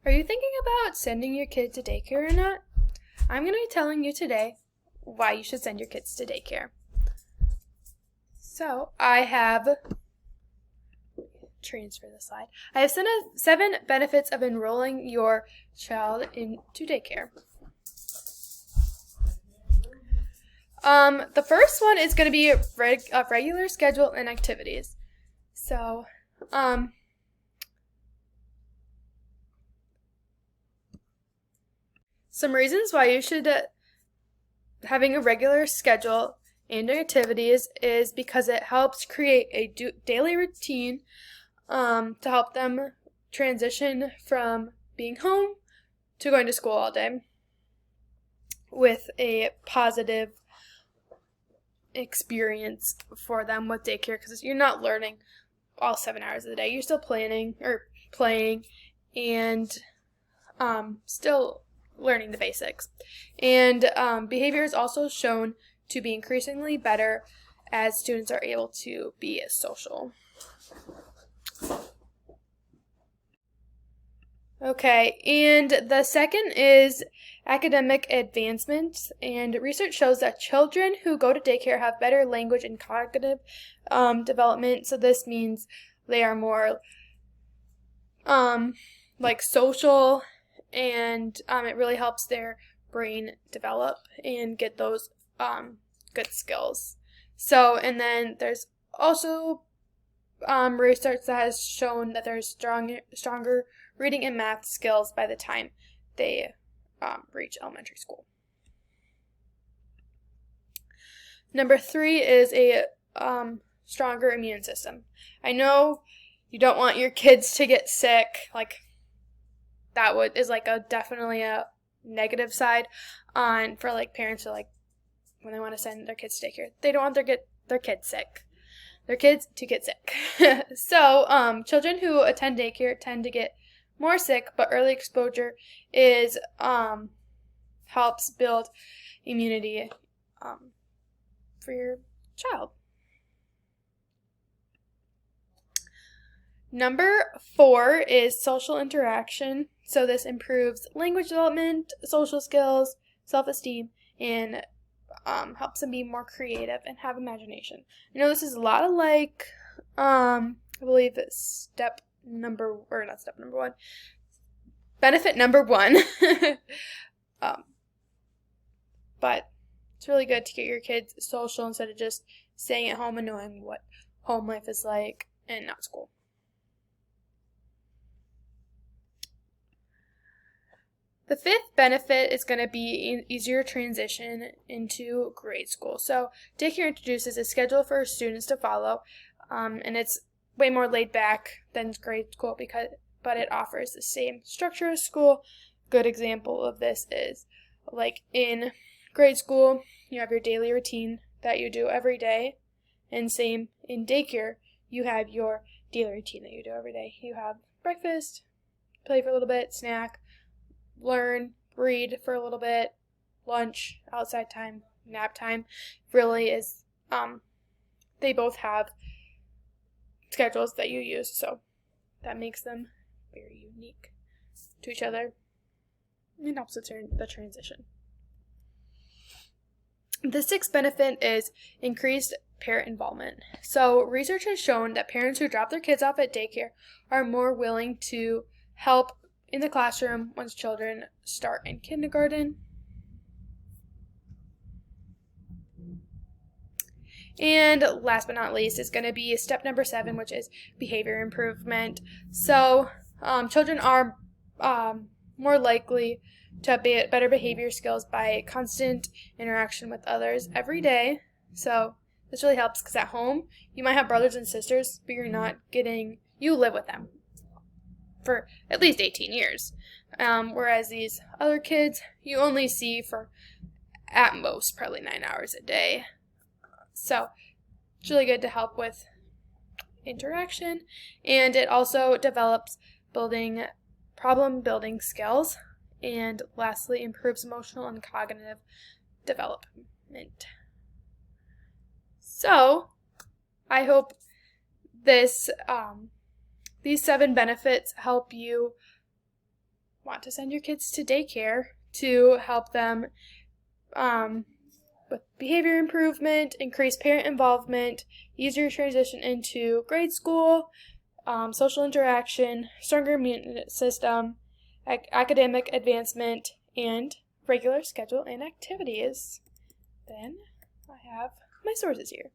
Are you thinking about sending your kid to daycare or not? I'm going to be telling you today why you should send your kids to daycare. So I have, transfer the slide. I have 7 benefits of enrolling your child into daycare. The first one is going to be a regular schedule and activities. So, some reasons why you should having a regular schedule and activities is because it helps create a daily routine to help them transition from being home to going to school all day with a positive experience for them with daycare, because you're not learning all 7 hours of the day. You're still playing and still learning the basics. And behavior is also shown to be increasingly better as students are able to be social. Okay, and the second is academic advancement, and research shows that children who go to daycare have better language and cognitive development. So this means they are more social, and it really helps their brain develop and get those good skills. So, and then there's also research that has shown that there's stronger reading and math skills by the time they reach elementary school. Number 3 is a stronger immune system. I know you don't want your kids to get sick. Like, that is like definitely a negative side for like parents who when they want to send their kids to daycare. They don't want their kids sick. Their kids to get sick. So, children who attend daycare tend to get more sick, but early exposure is helps build immunity for your child. Number 4 is social interaction. So this improves language development, social skills, self-esteem, and helps them be more creative and have imagination. I know this is a lot of I believe it's benefit number 1. But it's really good to get your kids social instead of just staying at home and knowing what home life is like and not school. The 5th benefit is going to be an easier transition into grade school. So daycare introduces a schedule for students to follow, and it's way more laid back than grade school but it offers the same structure as school. Good example of this is like in grade school, you have your daily routine that you do every day, and same in daycare, you have your daily routine that you do every day. You have breakfast, play for a little bit, snack, learn, read for a little bit, lunch, outside time, nap time. Really is, they both have schedules that you use, so that makes them very unique to each other and helps the transition. The 6th benefit is increased parent involvement. So research has shown that parents who drop their kids off at daycare are more willing to help in the classroom once children start in kindergarten. And last but not least is going to be step number 7, which is behavior improvement. So children are more likely to have better behavior skills by constant interaction with others every day. So this really helps because at home you might have brothers and sisters, but you live with them for at least 18 years. Whereas these other kids, you only see for at most probably 9 hours a day. So it's really good to help with interaction, and it also develops problem-building skills, and lastly, improves emotional and cognitive development. So I hope these 7 benefits help you want to send your kids to daycare to help them with behavior improvement, increased parent involvement, easier transition into grade school, social interaction, stronger immune system, academic advancement, and regular schedule and activities, then I have my sources here.